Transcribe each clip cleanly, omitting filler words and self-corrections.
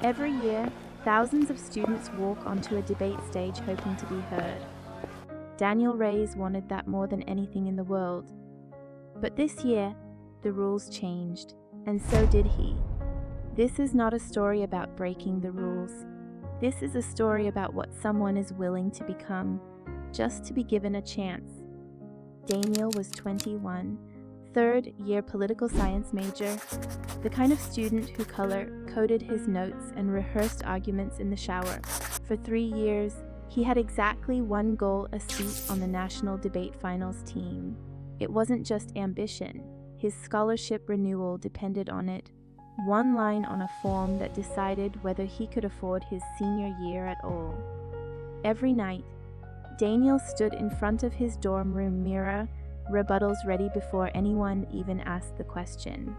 Every year, thousands of students walk onto a debate stage hoping to be heard. Daniel Reyes wanted that more than anything in the world. But this year, the rules changed, and so did he. This is not a story about breaking the rules. This is a story about what someone is willing to become, just to be given a chance. Daniel was 21, third-year political science major, the kind of student who color-coded his notes and rehearsed arguments in the shower. For 3 years, he had exactly one goal: a seat on the national debate finals team. It wasn't just ambition. His scholarship renewal depended on it. One line on a form that decided whether he could afford his senior year at all. Every night, Daniel stood in front of his dorm room mirror, rebuttals ready before anyone even asked the question.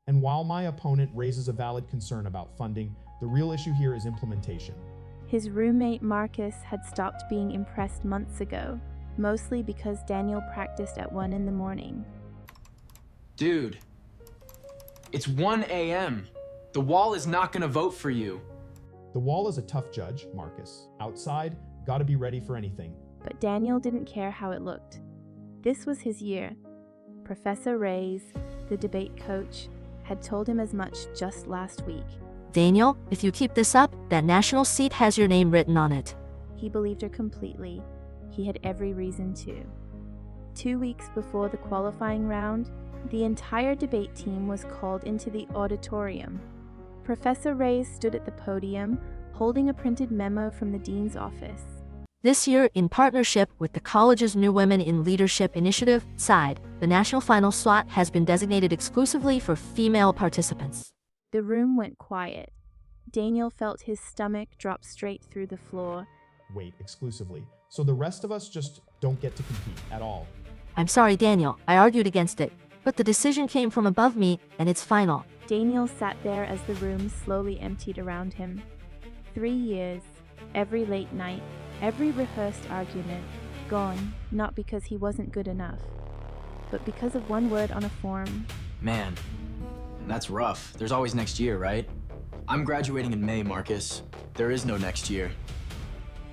And while my opponent raises a valid concern about funding, the real issue here is implementation. His roommate Marcus had stopped being impressed months ago, mostly because Daniel practiced at 1 in the morning. Dude, it's 1 a.m. The wall is not gonna vote for you. The wall is a tough judge, Marcus. Outside, gotta be ready for anything. But Daniel didn't care how it looked. This was his year. Professor Reyes, the debate coach, had told him as much just last week. Daniel, if you keep this up, that national seat has your name written on it. He believed her completely. He had every reason to. 2 weeks before the qualifying round, the entire debate team was called into the auditorium. Professor Reyes stood at the podium, holding a printed memo from the dean's office. This year, in partnership with the college's New Women in Leadership Initiative, SIDE, the national final slot has been designated exclusively for female participants. The room went quiet. Daniel felt his stomach drop straight through the floor. Wait, exclusively. So the rest of us just don't get to compete at all. I'm sorry, Daniel, I argued against it, but the decision came from above me, and it's final. Daniel sat there as the room slowly emptied around him. 3 years, every late night, every rehearsed argument, gone, not because he wasn't good enough, but because of one word on a form. Man, that's rough. There's always next year, right? I'm graduating in May, Marcus. There is no next year.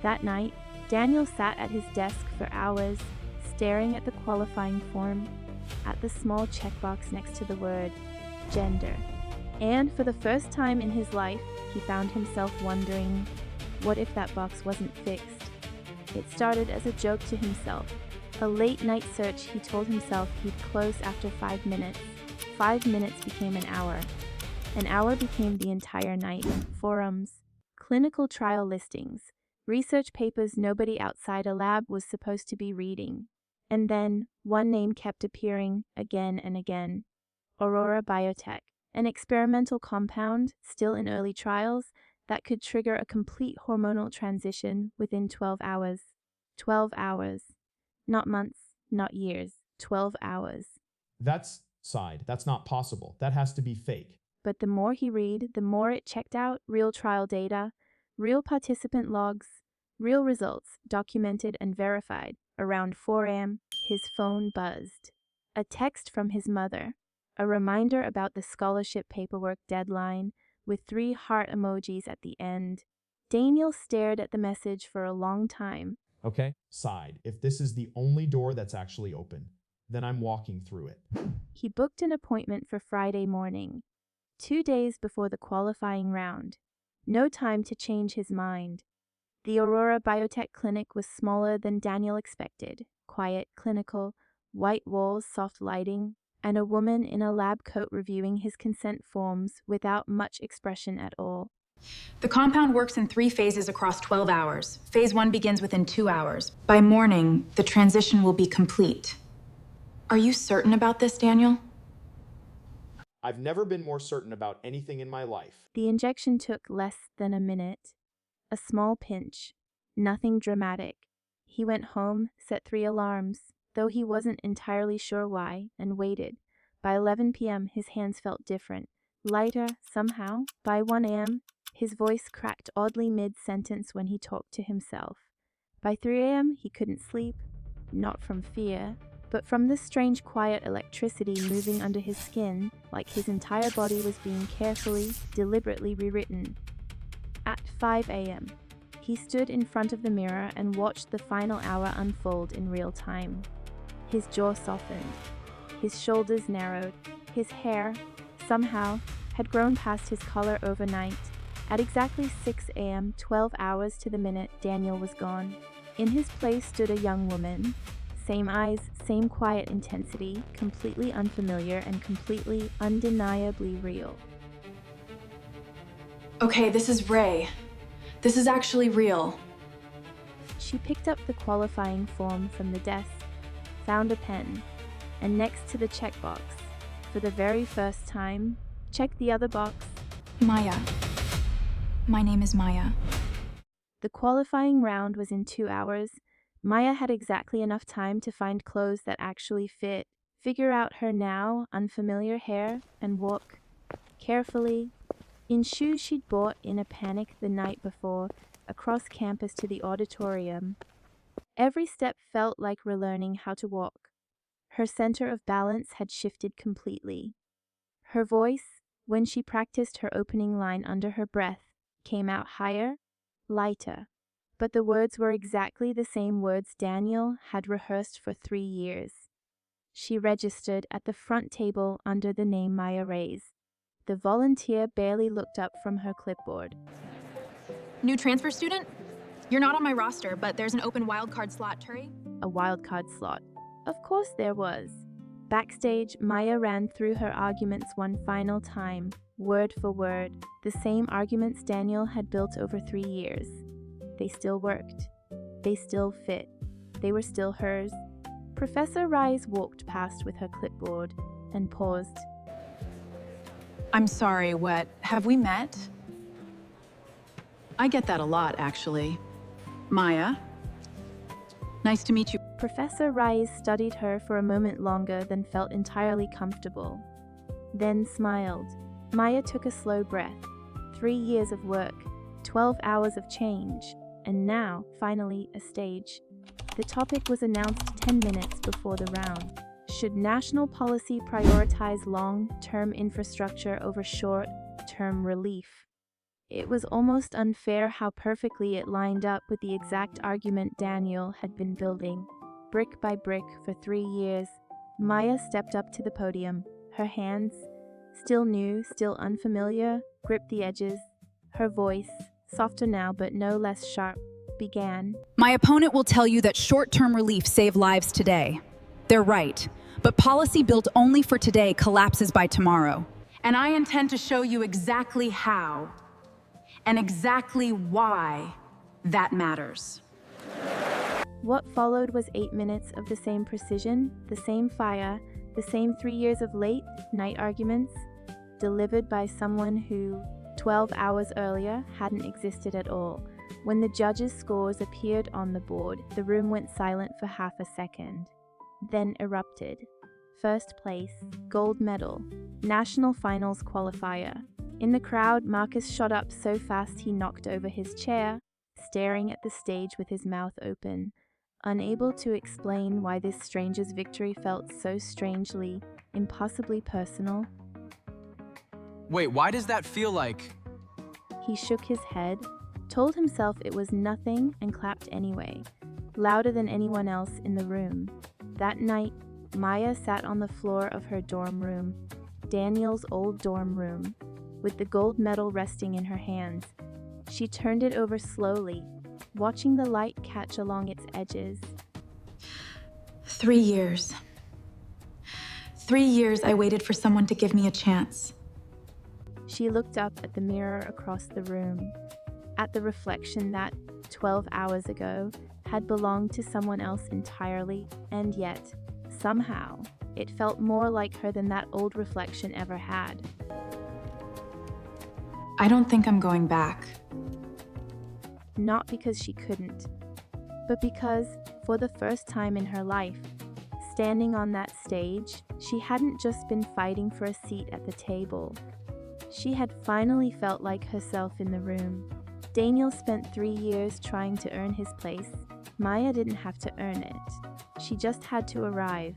That night, Daniel sat at his desk for hours, staring at the qualifying form, at the small checkbox next to the word gender. And for the first time in his life, he found himself wondering, what if that box wasn't fixed? It started as a joke to himself. A late-night search he told himself he'd close after 5 minutes. 5 minutes became an hour. An hour became the entire night. Forums, clinical trial listings, research papers nobody outside a lab was supposed to be reading. And then, one name kept appearing again and again. Aurora Biotech, an experimental compound, still in early trials, that could trigger a complete hormonal transition within 12 hours. 12 hours. Not months, not years. 12 hours. That's SIDE. That's not possible. That has to be fake. But the more he read, the more it checked out real trial data, real participant logs, real results, documented and verified. Around 4 a.m., his phone buzzed. A text from his mother. A reminder about the scholarship paperwork deadline, with 3 heart emojis at the end. Daniel stared at the message for a long time. Okay, SIDE. If this is the only door that's actually open, then I'm walking through it. He booked an appointment for Friday morning, 2 days before the qualifying round. No time to change his mind. The Aurora Biotech clinic was smaller than Daniel expected. Quiet, clinical, white walls, soft lighting, and a woman in a lab coat reviewing his consent forms without much expression at all. The compound works in 3 phases across 12 hours. Phase 1 begins within 2 hours. By morning, the transition will be complete. Are you certain about this, Daniel? I've never been more certain about anything in my life. The injection took less than a minute. A small pinch. Nothing dramatic. He went home, set 3 alarms, though he wasn't entirely sure why, and waited. By 11 p.m., his hands felt different. Lighter, somehow. By 1 a.m., his voice cracked oddly mid-sentence when he talked to himself. By 3 a.m., he couldn't sleep, not from fear, but from the strange quiet electricity moving under his skin, like his entire body was being carefully, deliberately rewritten. At 5 a.m., he stood in front of the mirror and watched the final hour unfold in real time. His jaw softened, his shoulders narrowed, his hair, somehow, had grown past his collar overnight. At exactly 6 a.m., 12 hours to the minute, Daniel was gone. In his place stood a young woman. Same eyes, same quiet intensity, completely unfamiliar and completely, undeniably real. Okay, this is Ray. This is actually real. She picked up the qualifying form from the desk, found a pen, and next to the checkbox, for the very first time, checked the other box. Maya. My name is Maya. The qualifying round was in 2 hours. Maya had exactly enough time to find clothes that actually fit, figure out her now unfamiliar hair, and walk carefully, in shoes she'd bought in a panic the night before, across campus to the auditorium. Every step felt like relearning how to walk. Her center of balance had shifted completely. Her voice, when she practiced her opening line under her breath, came out higher, lighter. But the words were exactly the same words Daniel had rehearsed for 3 years. She registered at the front table under the name Maya Reyes. The volunteer barely looked up from her clipboard. New transfer student? You're not on my roster, but there's an open wildcard slot, Turi. A wildcard slot. Of course there was. Backstage, Maya ran through her arguments one final time, word for word, the same arguments Daniel had built over 3 years. They still worked. They still fit. They were still hers. Professor Rise walked past with her clipboard and paused. I'm sorry, what? Have we met? I get that a lot, actually. Maya? Nice to meet you. Professor Rise studied her for a moment longer than felt entirely comfortable, then smiled. Maya took a slow breath. 3 years of work, 12 hours of change, and now, finally, a stage. The topic was announced 10 minutes before the round. Should national policy prioritize long-term infrastructure over short-term relief? It was almost unfair how perfectly it lined up with the exact argument Daniel had been building. Brick by brick for 3 years, Maya stepped up to the podium. Her hands, still new, still unfamiliar, gripped the edges. Her voice, softer now but no less sharp, began. My opponent will tell you that short-term relief save lives today. They're right, but policy built only for today collapses by tomorrow. And I intend to show you exactly how and exactly why that matters. What followed was 8 minutes of the same precision, the same fire, the same 3 years of late-night arguments, delivered by someone who, 12 hours earlier, hadn't existed at all. When the judges' scores appeared on the board, the room went silent for half a second, then erupted. First place, gold medal, national finals qualifier. In the crowd, Marcus shot up so fast he knocked over his chair, staring at the stage with his mouth open, unable to explain why this stranger's victory felt so strangely, impossibly personal. Wait, why does that feel like... He shook his head, told himself it was nothing, and clapped anyway, louder than anyone else in the room. That night, Maya sat on the floor of her dorm room, Daniel's old dorm room, with the gold medal resting in her hands. She turned it over slowly, watching the light catch along its edges. 3 years. 3 years I waited for someone to give me a chance. She looked up at the mirror across the room, at the reflection that, 12 hours ago, had belonged to someone else entirely, and yet, somehow, it felt more like her than that old reflection ever had. I don't think I'm going back. Not because she couldn't, but because, for the first time in her life, standing on that stage, she hadn't just been fighting for a seat at the table. She had finally felt like herself in the room. Daniel spent 3 years trying to earn his place. Maya didn't have to earn it. She just had to arrive.